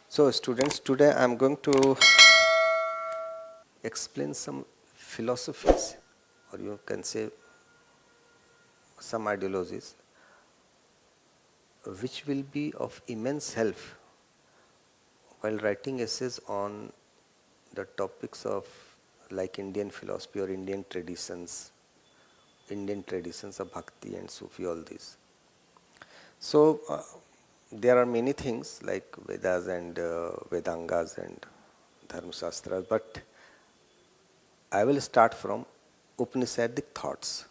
So students, today I am going to explain some philosophies, or you can say some ideologies, which will be of immense help while writing essays on the topics of like Indian philosophy or Indian traditions of Bhakti and Sufi, all these. So there are many things like Vedas and Vedangas and Dharma Shastras, but I will start from Upanishadic thoughts.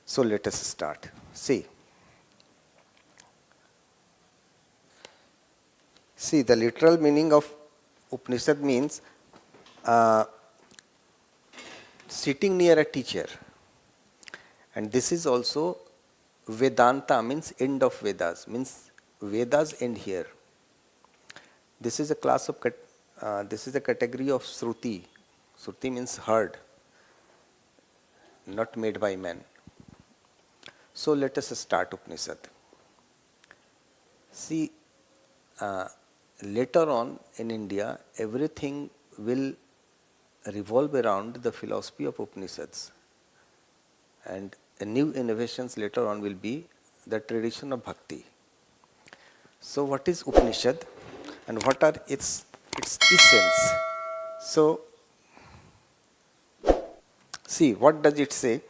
So let us start. See, the literal meaning of Upanishad means sitting near a teacher, and this is also Vedanta, means end of Vedas, means Vedas end here. This is a class of this is a category of Shruti. Shruti means heard, not made by man. So let us start Upanishad. See, later on in India, everything will revolve around the philosophy of Upanishads, and new innovations later on will be the tradition of Bhakti. So what is Upanishad and what are its essence? So see, what does it say?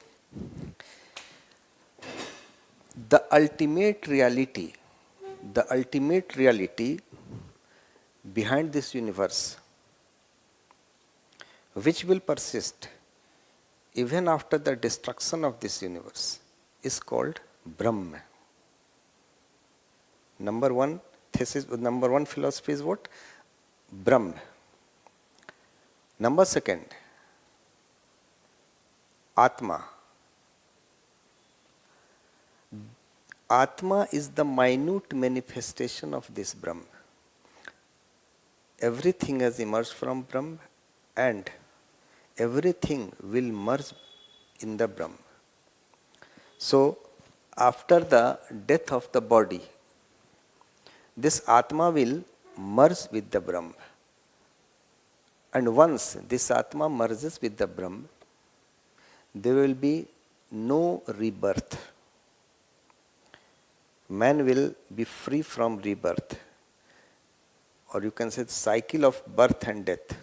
The ultimate reality behind this universe, which will persist even after the destruction of this universe, is called Brahma. Number one philosophy is what? Brahma. Number second, Atma. Atma is the minute manifestation of this Brahma. Everything has emerged from Brahma and everything will merge in the Brahma. So, after the death of the body, this Atma will merge with the Brahma. And once this Atma merges with the Brahma, there will be no rebirth. Man will be free from rebirth, or you can say the cycle of birth and death.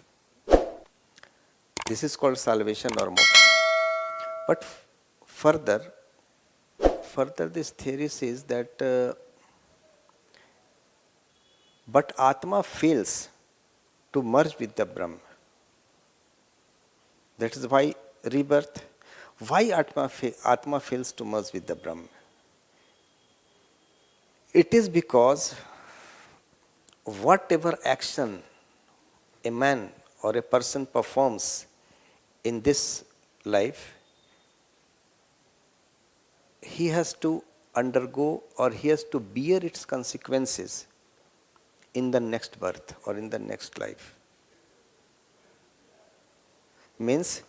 This is called salvation or moksha. But further this theory says that but Atma fails to merge with the Brahma. That is why rebirth. Why Atma fails to merge with the Brahma? It is because whatever action a man or a person performs in this life, he has to undergo or he has to bear its consequences in the next birth or in the next life. Means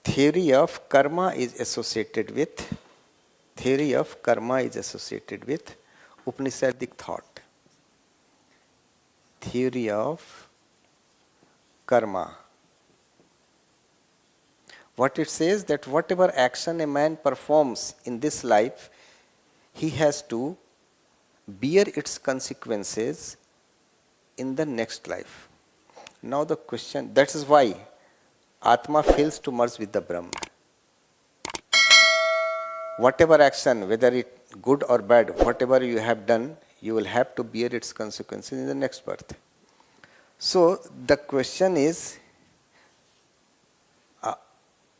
theory of karma is associated with Upanishadic thought. Theory of karma. What it says, that whatever action a man performs in this life, he has to bear its consequences in the next life. Now the question, that is why Atma fails to merge with the Brahma. Whatever action, whether it good or bad, whatever you have done, you will have to bear its consequences in the next birth. So the question is,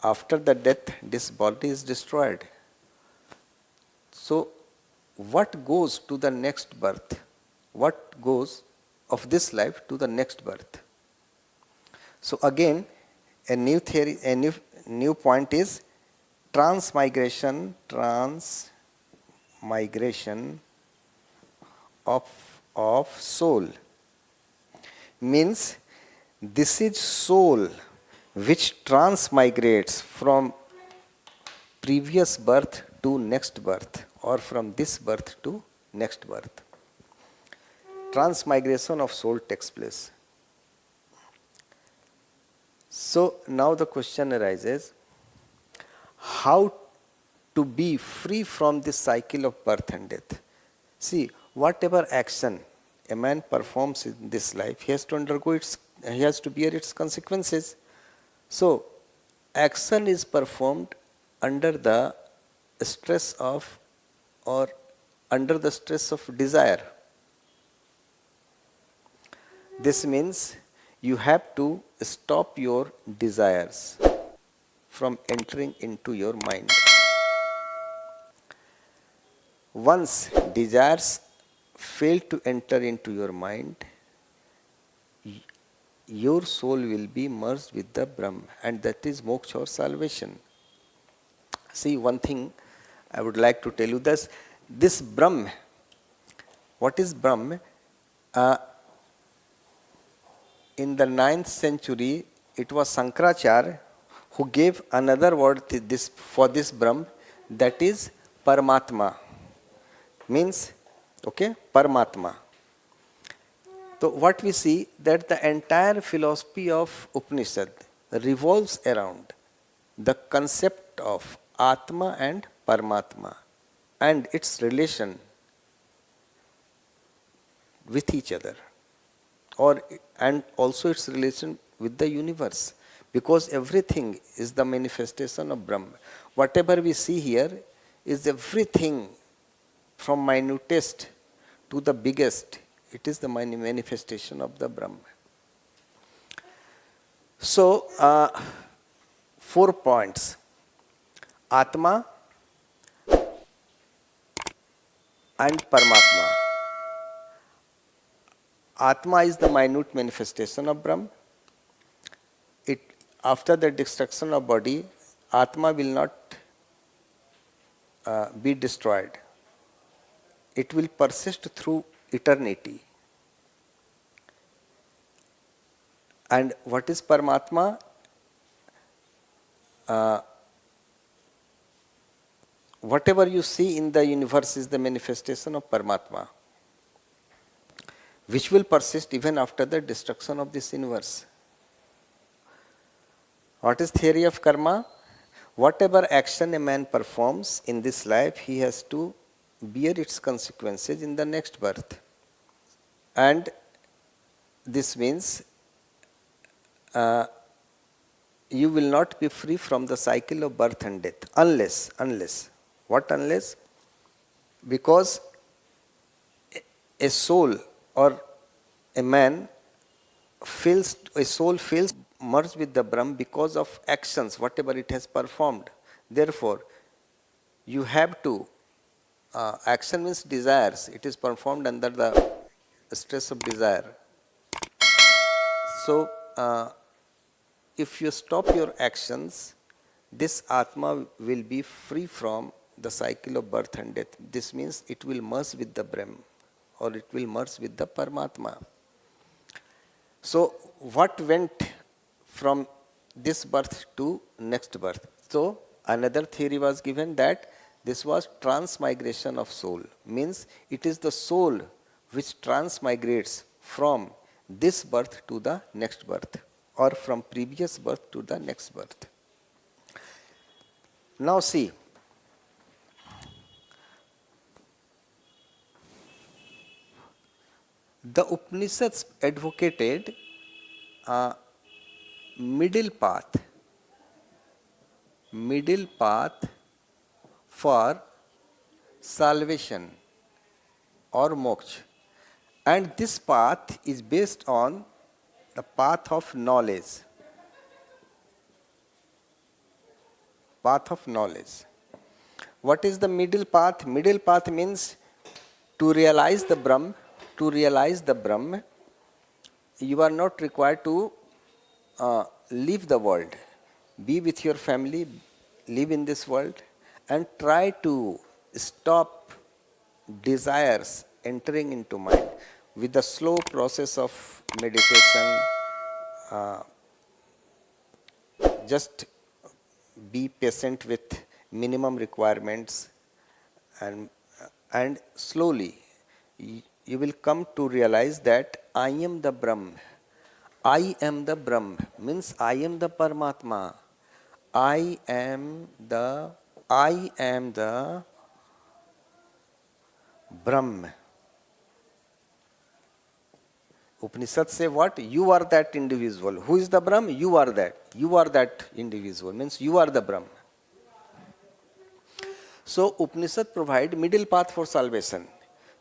after the death, this body is destroyed. So what goes to the next birth? What goes of this life to the next birth? So again, a new theory, a new point is transmigration of soul. Means this is soul which transmigrates from previous birth to next birth, or from this birth to next birth. Transmigration of soul takes place. So now the question arises, how to be free from this cycle of birth and death? See, whatever action a man performs in this life, he has to bear its consequences. So action is performed under the stress of desire. This means you have to stop your desires from entering into your mind. Once desires fail to enter into your mind, your soul will be merged with the Brahm, and that is moksha or salvation. See, one thing I would like to tell you, this Brahm, what is Brahm? In the 9th century, it was Sankaracharya who gave another word for this Brahm, that is Paramatma. Means, Paramatma. So what we see, that the entire philosophy of Upanishad revolves around the concept of Atma and Paramatma and its relation with each other, and also its relation with the universe, because everything is the manifestation of Brahma. Whatever we see here is everything from minutest to the biggest. It is the manifestation of the Brahma. So, 4 points. Atma and Paramatma. Atma is the minute manifestation of Brahma. After the destruction of body, Atma will not be destroyed. It will persist through eternity. And what is Paramatma? Whatever you see in the universe is the manifestation of Paramatma, which will persist even after the destruction of this universe. What is theory of karma? Whatever action a man performs in this life, he has to bear its consequences in the next birth. And this means you will not be free from the cycle of birth and death unless. What unless? Because a soul or a man feels merged with the Brahm because of actions, whatever it has performed. Therefore, you have to, action means desires, it is performed under the stress of desire. So, if you stop your actions, this Atma will be free from the cycle of birth and death. This means it will merge with the Brahm, or it will merge with the Paramatma. So, what went from this birth to next birth? So, another theory was given that this was transmigration of soul. Means it is the soul which transmigrates from this birth to the next birth, or from previous birth to the next birth. Now see, the Upanishads advocated a middle path for salvation or moksha, and this path is based on the path of knowledge. Path of knowledge. What is the middle path? Middle path means to realize the Brahm. To realize the Brahm, you are not required to leave the world. Be with your family, live in this world, and try to stop desires entering into mind with the slow process of meditation. Just be patient with minimum requirements, and slowly you will come to realize that I am the Brahm. I am the Brahm means I am the Paramatma. I am the Brahm. Upanishads say what? You are that individual. Who is the Brahm? You are that. You are that individual. Means you are the Brahm. So Upanishad provide middle path for salvation.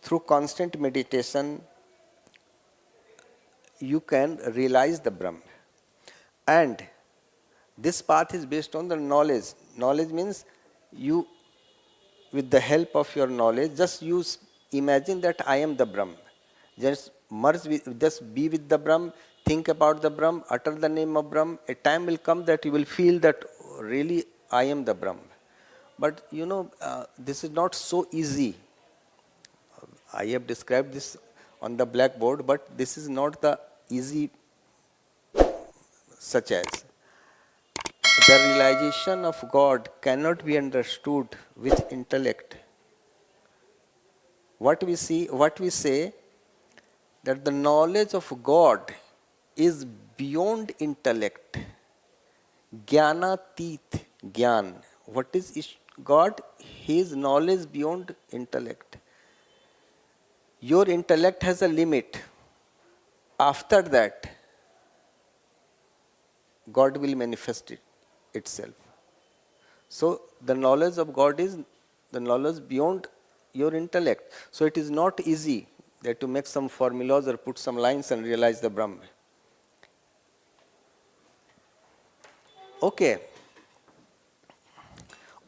Through constant meditation, you can realize the Brahm. And this path is based on the knowledge. Knowledge means you, with the help of your knowledge, just use, imagine that I am the Brahm. Just merge with, just be with the Brahm, think about the Brahm, utter the name of Brahm. A time will come that you will feel that really I am the Brahm. But this is not so easy. I have described this on the blackboard, but this is not the easy, such as the realization of God cannot be understood with intellect. What we say that the knowledge of God is beyond intellect. Jnanatit, Gyan. What is God? His knowledge beyond intellect. Your intellect has a limit. After that, God will manifest itself. So the knowledge of God is the knowledge beyond your intellect. So it is not easy that to make some formulas or put some lines and realize the Brahman. Okay.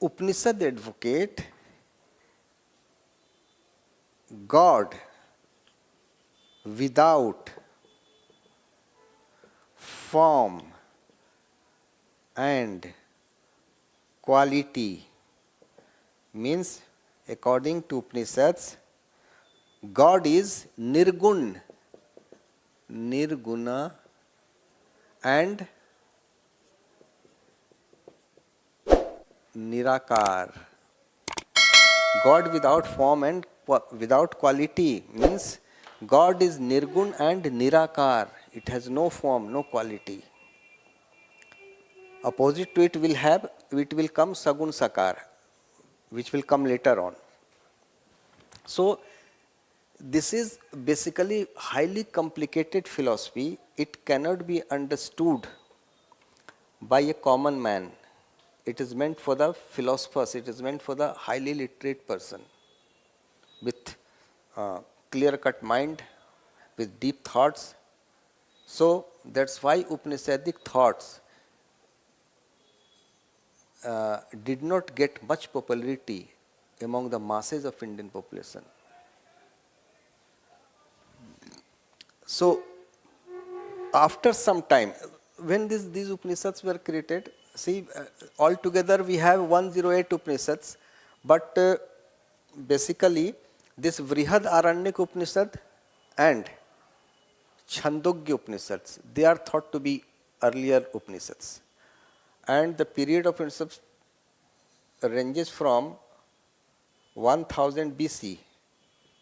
Upanishad advocate God without form and quality. Means, according to Upanishads, God is Nirgun, Nirguna, and Nirakar. God without form and without quality means God is Nirgun and Nirakar. It has no form, no quality. Opposite to it will come Sagun Sakar, which will come later on. So this is basically highly complicated philosophy. It cannot be understood by a common man. It is meant for the philosophers. It is meant for the highly literate person with clear-cut mind, with deep thoughts. So that's why Upanishadic thoughts did not get much popularity among the masses of Indian population. So after some time, when these Upanishads were created, see, altogether we have 108 Upanishads, but basically this Vrihad Aranyak Upanishad and Chandogya Upanishads, they are thought to be earlier Upanishads. And the period of Upanishads ranges from 1000 BC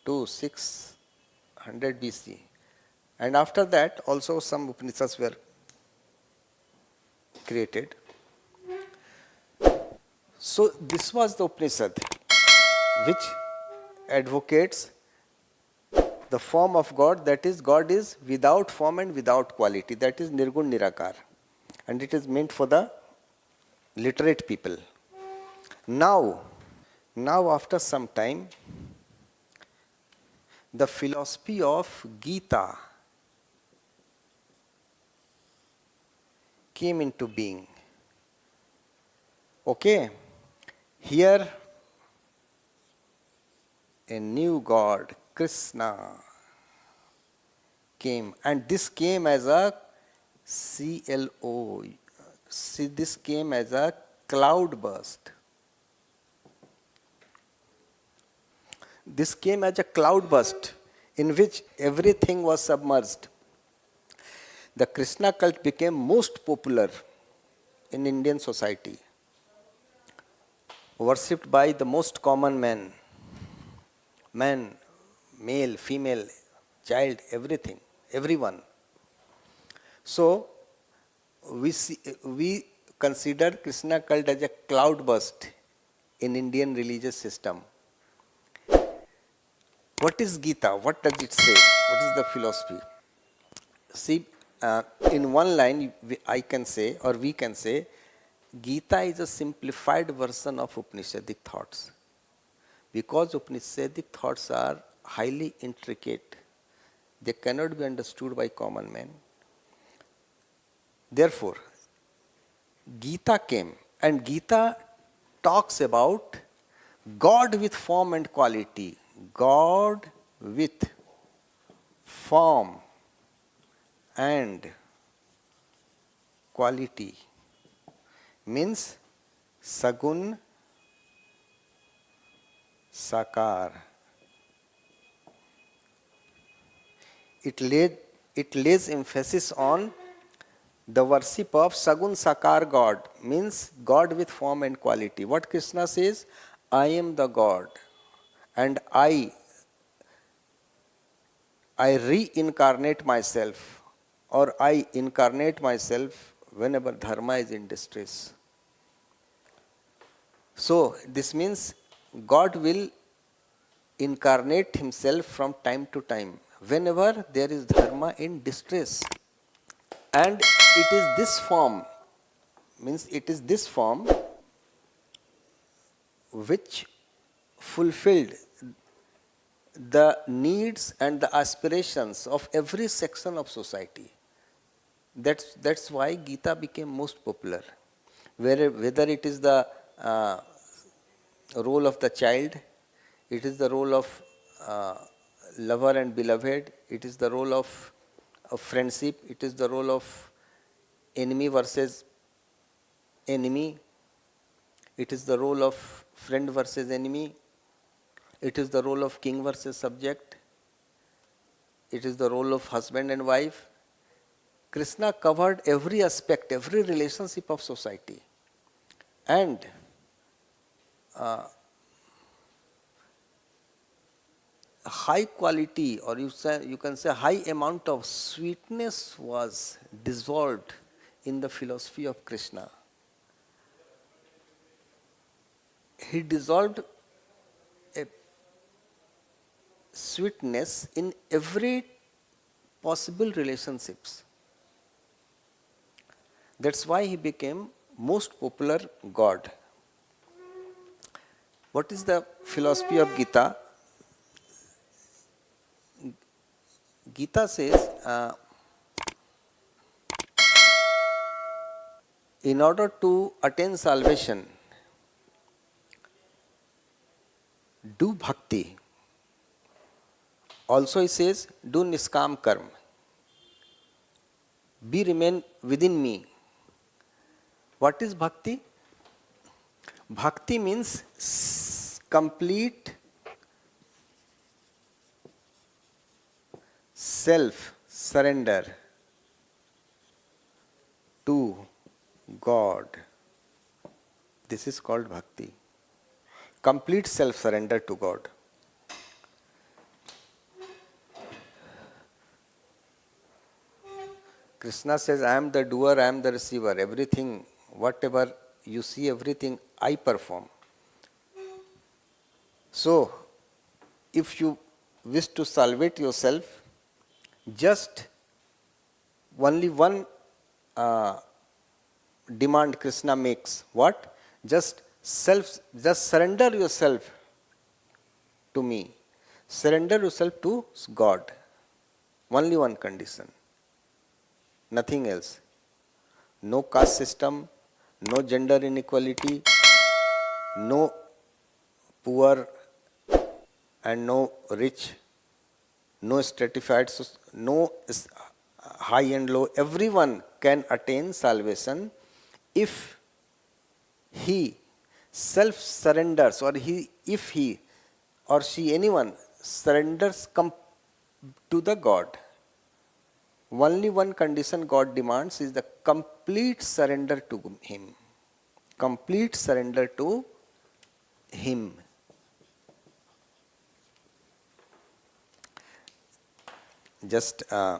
to 600 BC. And after that, also some Upanishads were created. So this was the Upanishad which advocates the form of God, that is, God is without form and without quality, that is Nirgun Nirakar. And it is meant for the literate people. Now after some time, the philosophy of Gita came into being. Okay, here a new God, Krishna, came, and this came as a CLO. See, this came as a cloud burst. This came as a cloud burst in which everything was submerged. The Krishna cult became most popular in Indian society. worshipped by the most common man, male, female, child, everything, everyone. So we consider Krishna cult as a cloudburst in Indian religious system. What is Gita? What does it say? What is the philosophy? See, in one line, I can say, or we can say, Gita is a simplified version of Upanishadic thoughts. Because Upanishadic thoughts are highly intricate, they cannot be understood by common man. Therefore, Gita came, and Gita talks about God with form and quality. God with form and quality means Sagun Sakar. It lays emphasis on the worship of Sagun Sakar God, means God with form and quality. What Krishna says, I am the God, and I reincarnate myself, or I incarnate myself whenever dharma is in distress. So this means God will incarnate himself from time to time whenever there is dharma in distress. And it is this form, means it is this form which fulfilled the needs and the aspirations of every section of society. That's why Gita became most popular. Whether it is the role of the child, it is the role of lover and beloved, it is the role of friendship, it is the role of enemy versus enemy, it is the role of friend versus enemy, it is the role of king versus subject, it is the role of husband and wife. Krishna covered every aspect, every relationship of society. And high quality, or you can say high amount of sweetness was dissolved in the philosophy of Krishna. He dissolved a sweetness in every possible relationships. That's why he became most popular God. What is the philosophy of Gita? Gita says, in order to attain salvation, do bhakti. Also he says, do niskam karma. Remain within me. What is bhakti? Bhakti means complete self-surrender to God. This is called bhakti. Complete self-surrender to God. Krishna says, I am the doer, I am the receiver. Everything, whatever you see, everything I perform. So, if you wish to salvate yourself, just only one demand Krishna makes. What? Just surrender yourself to me. Surrender yourself to God. Only one condition. Nothing else. No caste system, no gender inequality, no poor and no rich, no stratified, no high and low. Everyone can attain salvation if he self-surrenders, or if he or she, anyone, surrenders to the God. Only one condition God demands is the complete surrender to him. Complete surrender to him. Just I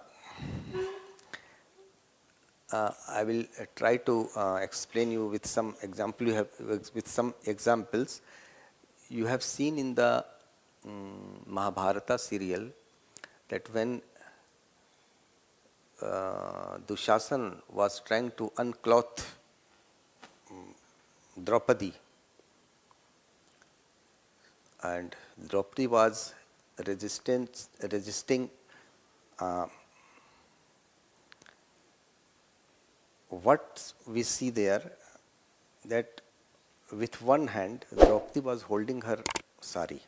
will try to explain you with some example. With some examples. You have seen in the Mahabharata serial that when Dushasan was trying to uncloth Draupadi, and Draupadi was resisting. What we see there, that with one hand Draupadi was holding her sari,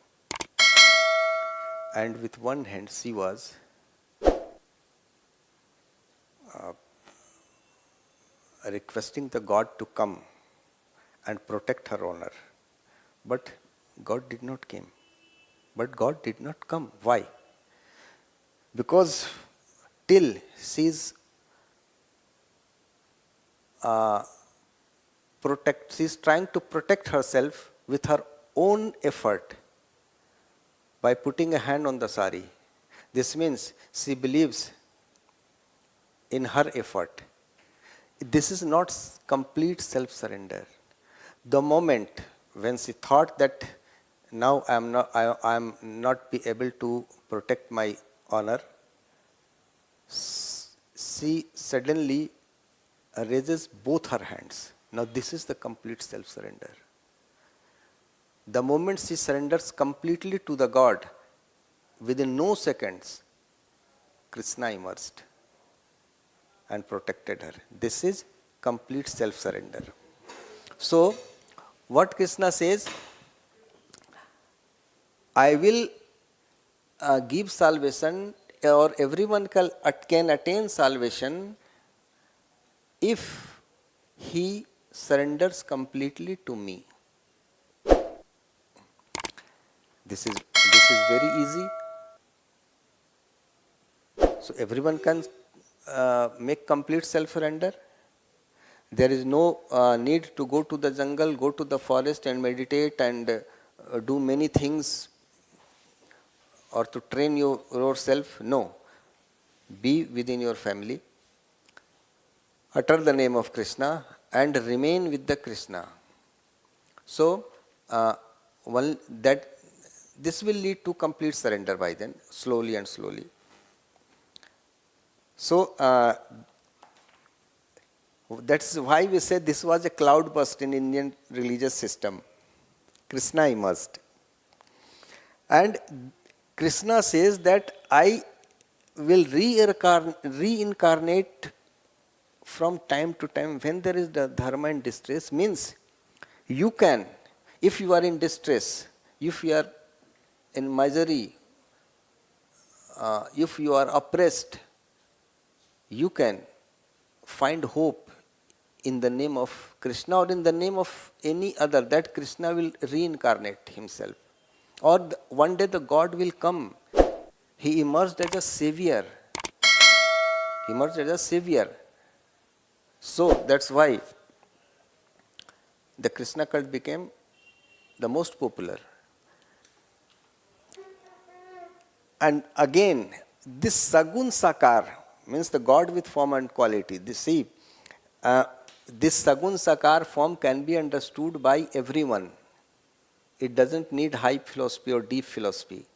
and with one hand she was requesting the god to come and protect her honor. But God did not come. But God did not come. Why? Because till she is she is trying to protect herself with her own effort by putting a hand on the sari. This means she believes in her effort. This is not complete self-surrender. The moment when she thought that now I am not be able to protect my honor, she suddenly raises both her hands. Now this is the complete self-surrender. The moment she surrenders completely to the God, within no seconds, Krishna emerged and protected her. This is complete self-surrender. So, what Krishna says, I will give salvation, or everyone can attain salvation if he surrenders completely to me. This is very easy. So everyone can make complete self-surrender. There is no need to go to the jungle, go to the forest and meditate and do many things, or to train yourself. No. Be within your family, utter the name of Krishna and remain with the Krishna. So, this will lead to complete surrender by then, slowly and slowly. So, that's why we say this was a cloudburst in Indian religious system. Krishna emerged. And Krishna says that I will reincarnate from time to time when there is the dharma and distress. Means you can, if you are in distress, if you are in misery, if you are oppressed, you can find hope in the name of Krishna or in the name of any other, that Krishna will reincarnate himself. Or one day the God will come. He emerged as a savior. He emerged as a savior. So that's why the Krishna cult became the most popular. And again, this Sagun Sakar means the God with form and quality. This Sagun Sakar form can be understood by everyone. It doesn't need high philosophy or deep philosophy.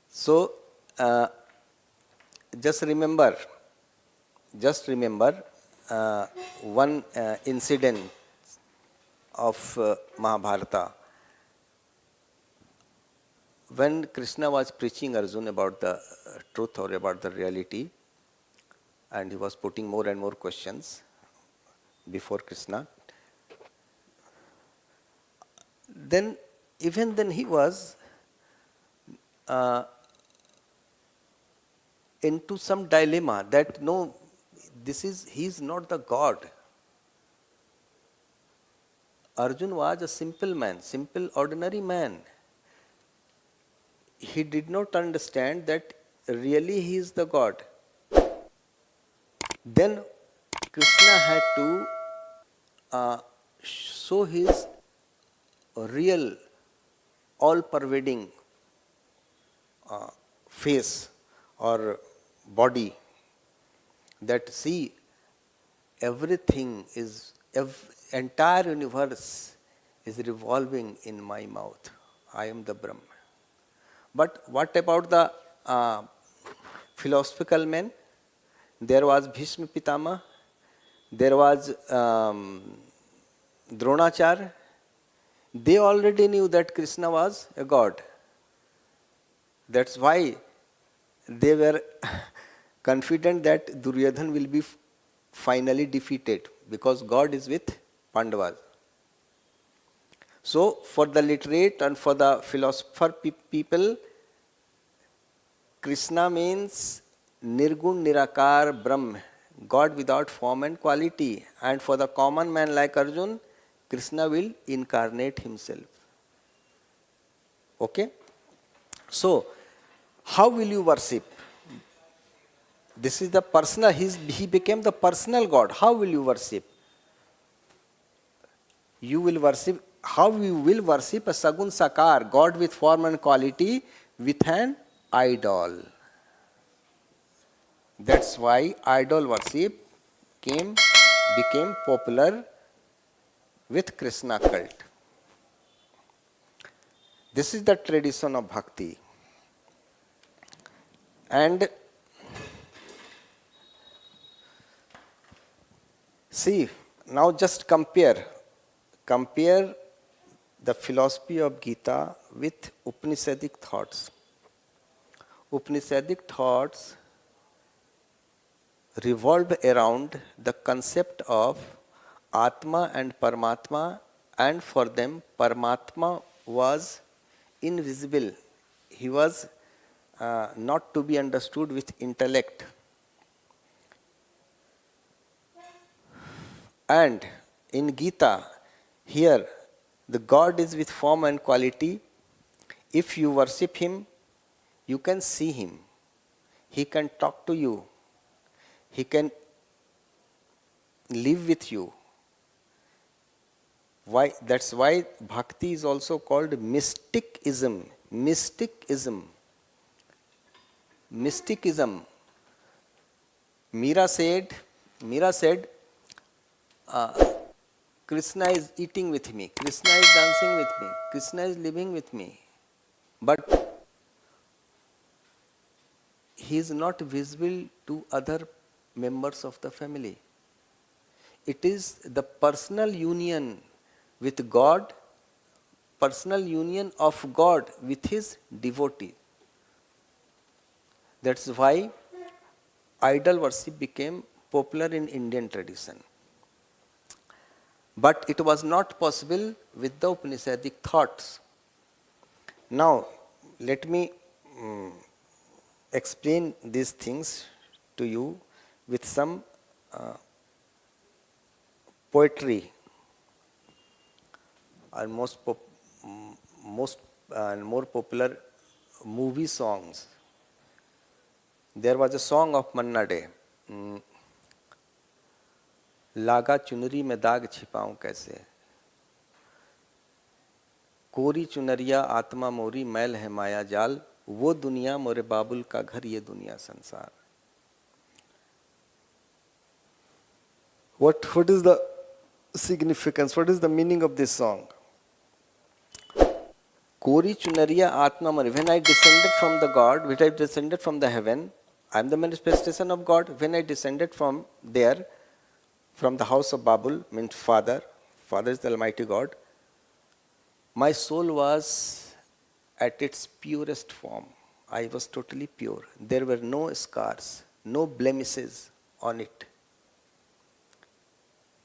So, just remember one incident of Mahabharata. When Krishna was preaching Arjuna about the truth or about the reality, and he was putting more and more questions before Krishna, then even then he was into some dilemma that no, he is not the God. Arjuna was a simple man, simple ordinary man. He did not understand that really he is the God. Then Krishna had to show his a real, all-pervading face or body, that see everything is, entire universe is revolving in my mouth. I am the Brahma. But what about the philosophical men? There was Bhishma Pitama, there was Dronacharya. They already knew that Krishna was a god. That's why they were confident that Duryodhan will be finally defeated, because God is with Pandavas. So, for the literate and for the philosopher people, Krishna means Nirgun Nirakar Brahm, God without form and quality. And for the common man like Arjun, Krishna will incarnate himself. Okay? So, how will you worship? This is the personal, he became the personal God. How will you worship? You will worship, how you will worship a Sagun Sakar, God with form and quality, with an idol. That's why idol worship became popular with Krishna cult. This is the tradition of bhakti. And see, now just compare the philosophy of Gita with Upanishadic thoughts. Upanishadic thoughts revolve around the concept of Atma and Paramatma, and for them Paramatma was invisible. He was not to be understood with intellect. And in Gita, here the God is with form and quality. If you worship Him, you can see Him. He can talk to you. He can live with you. Why? That's why bhakti is also called mysticism. Mysticism. Mysticism. Meera said, Krishna is eating with me, Krishna is dancing with me, Krishna is living with me. But he is not visible to other members of the family. It is the personal union with God, personal union of God with his devotee. That's why idol worship became popular in Indian tradition. But it was not possible with the Upanishadic thoughts. Now, let me explain these things to you with some poetry or most more popular movie songs. There was a song of Manna Day. लागा चुनरी में दाग छिपाऊं कैसे, कोरी चुनरिया आत्मा मोरी मैल है माया जाल, वो दुनिया मोरे बाबुल का घर ये दुनिया संसार. What is the significance? What is the meaning of this song? Kori chunariya atma mari. When I descended from the God, when I descended from the heaven, I am the manifestation of God. When I descended from there, from the house of Babul, means Father is the Almighty God, my soul was at its purest form. I was totally pure. There were no scars, no blemishes on it.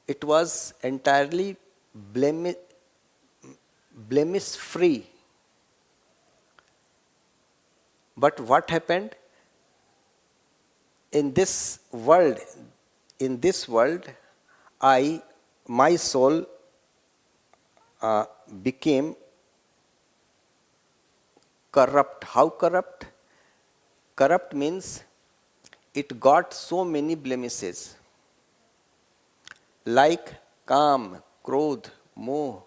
It was entirely blemish free. But what happened? In this world, my soul became corrupt. How corrupt? Corrupt means it got so many blemishes, like Kam, Krodh, Moh,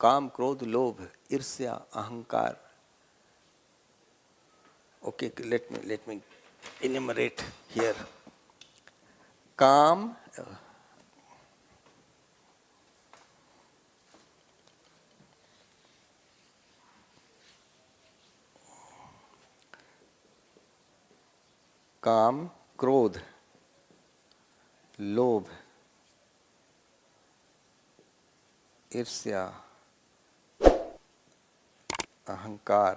काम, क्रोध, लोभ, ईर्ष्या, अहंकार. Okay, let me enumerate here. Kam, काम, क्रोध, लोभ, ईर्ष्या, अहंकार,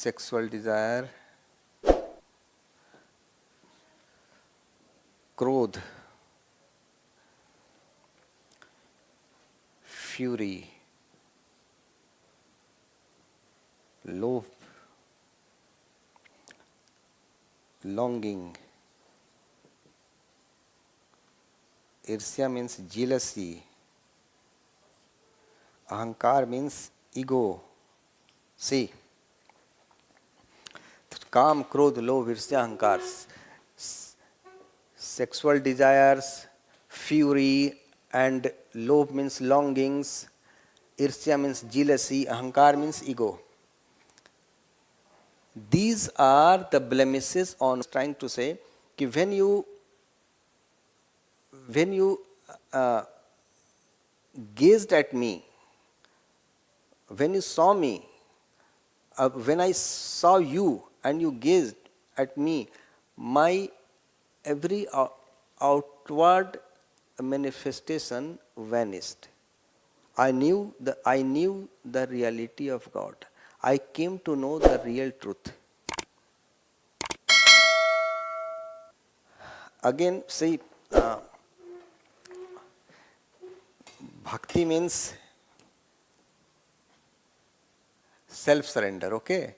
sexual desire, क्रोध, fury, loaf, longing. Irsya means jealousy. Ahankar means ego. See, काम, क्रोध, लोभ, ईर्ष्या, अहंकार. Sexual desires, fury, and love means longings. Irsya means jealousy. Ahankar means ego. These are the blemishes on trying to say कि when you gazed at me, when you saw me, when I saw you and you gazed at me, my every outward manifestation vanished. I knew the reality of God. I came to know the real truth. Again, see, bhakti means self-surrender, okay?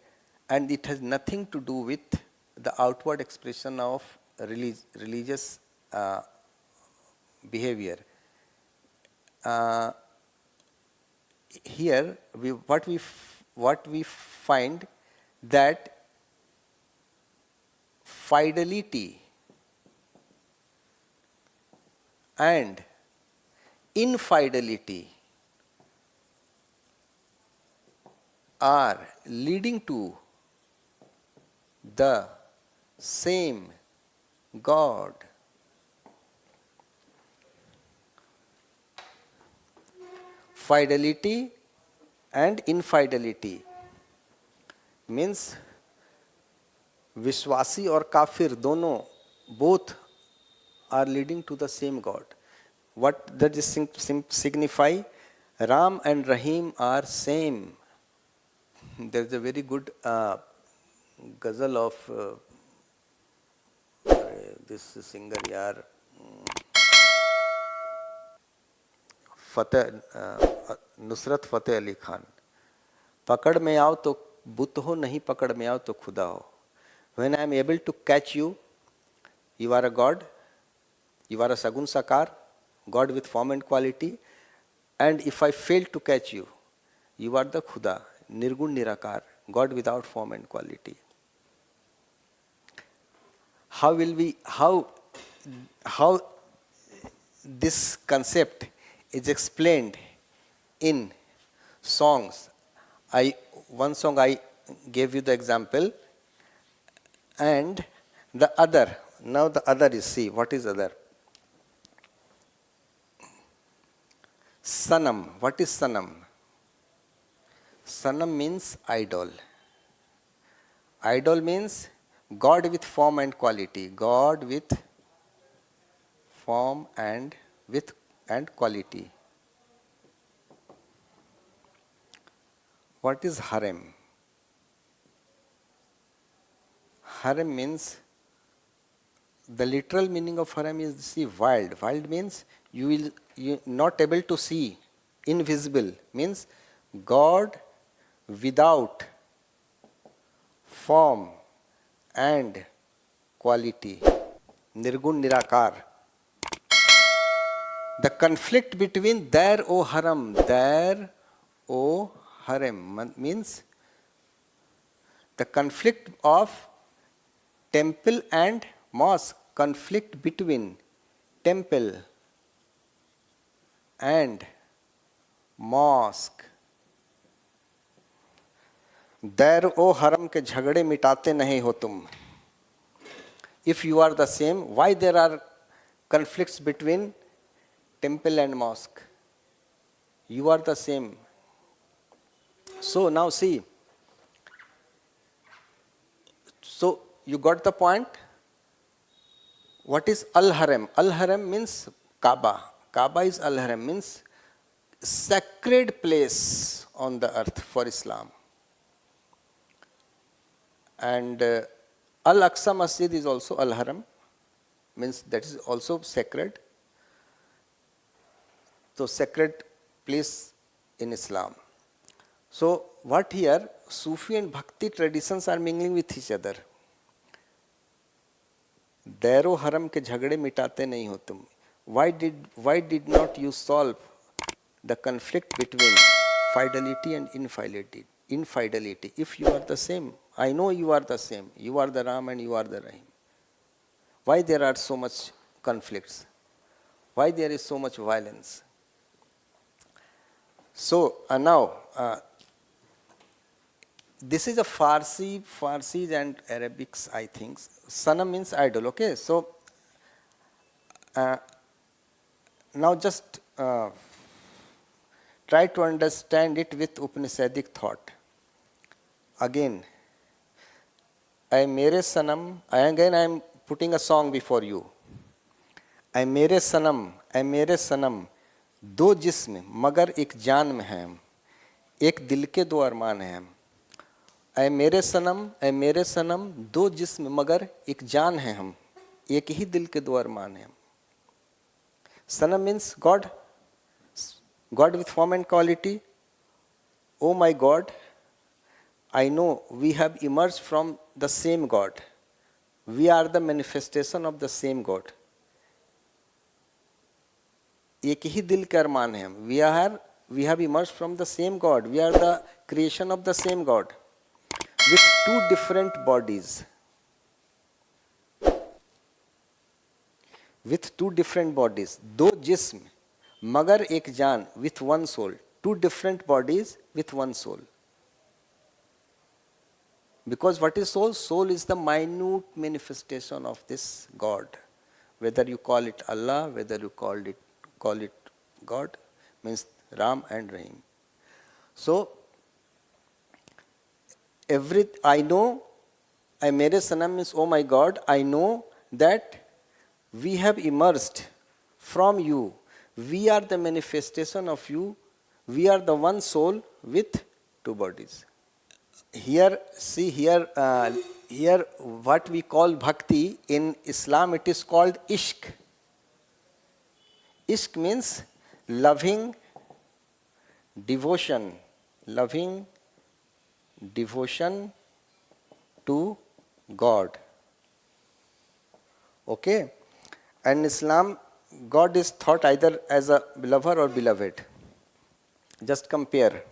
And it has nothing to do with the outward expression of religious behavior. Here, what we find that fidelity and infidelity are leading to the same God. Fidelity and infidelity means विश्वासी और काफिर दोनों both are leading to the same God. What does this signify? Ram and Rahim are same. There is a very good ghazal of this singer yaar Nusrat Fateh Ali Khan. पकड़ में आओ तो बुत हो, नहीं पकड़ में आओ तो खुदा हो. When I am able to catch you, you are a God. You are a Sagun Sakar, God with form and quality. And if I fail to catch you, you are the Khuda, Nirgun Nirakar, God without form and quality. How this concept is explained in songs. One song I gave you the example, and the other. Now the other is, see, what is other? Sanam. What is Sanam? Sanam means idol. Idol means God with form and quality. God with form and quality. What is harem? Harem means, the literal meaning of harem is, see, wild. Wild means you not able to see, invisible, means God without form and quality. Nirgun Nirakar. The conflict between there, O harem means the conflict of temple and mosque, conflict between temple and mosque. दैर ओ हरम के झगड़े मिटाते नहीं हो तुम. If you are the same, why there are conflicts between temple and mosque? You are the same. So now see, so you got the point? What is Al-Haram? Al-Haram means Kaaba. Kaaba is Al-Haram, means sacred place on the earth for Islam. And Al-Aqsa Masjid is also Al-Haram, means that is also sacred. So sacred place in Islam. So what here, Sufi and Bhakti traditions are mingling with each other. दैरो हरम के झगड़े मिटाते नहीं हो तुम. Why did not you solve the conflict between fidelity and infidelity? If you are the same, I know you are the same. You are the Ram and you are the Rahim. Why there are so much conflicts? Why there is so much violence? So now this is a Farsi and Arabics, I think. Sanam means idol. Okay, so now just try to understand it with Upanishadic thought. Again, again I am putting a song before you. ऐ मेरे सनम दो जिस्म मगर एक जान में हैं हम, एक दिल के दो अरमान हैं हम. ऐ मेरे सनम दो जिस्म मगर एक जान हैं हम, एक ही दिल के दो अरमान हैं हम. Sanam means God, God with form and quality. Oh my God, I know we have emerged from the same God. We are the manifestation of the same God. एक ही दिल के अरमान हैं हम. We have emerged from the same God. We are the creation of the same God with two different bodies. With two different bodies. दो जिस्म मगर एक जान, with one soul. Two different bodies with one soul. Because what is soul? Soul is the minute manifestation of this God. Whether you call it Allah, whether you call it God, means Ram and Rahim. So I know, I mere sanam means oh my God, I know that we have emerged from you. We are the manifestation of you. We are the one soul with two bodies. Here, see here, here what we call bhakti, in Islam it is called ishq. Ishq means loving devotion to God. Okay? And in Islam, God is thought either as a lover or beloved. Just compare.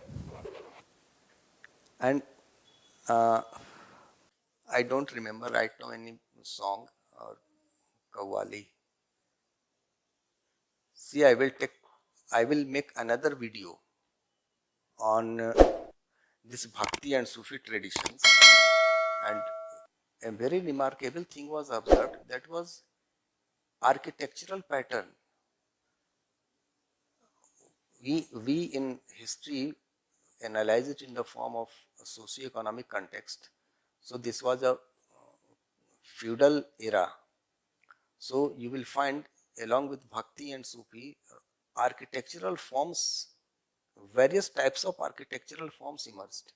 And I don't remember right now any song or Qawwali. See, I will make another video on this Bhakti and Sufi traditions, and a very remarkable thing was observed, that was architectural pattern. We in history analyze it in the form of a socio-economic context. So this was a feudal era. So you will find along with Bhakti and Sufi, architectural forms, various types of architectural forms emerged.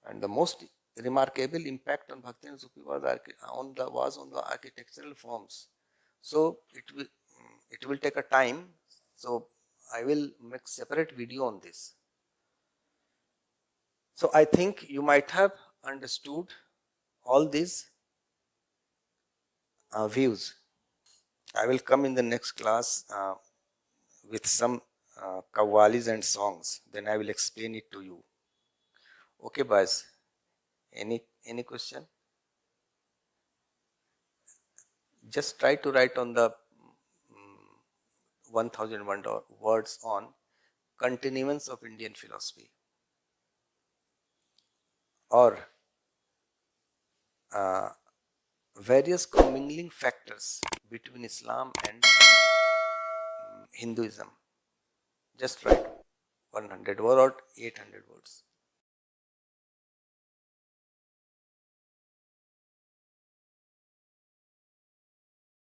And the most remarkable impact on Bhakti and Sufi was on the architectural forms. So it will take a time. So I will make separate video on this. So I think you might have understood all these views. I will come in the next class with some qawwalis and songs. Then I will explain it to you. Okay, boys. Any question? Just try to write on the 1001 words on continuance of Indian philosophy, or various commingling factors between Islam and Hinduism. Just write 100 word or 800 words.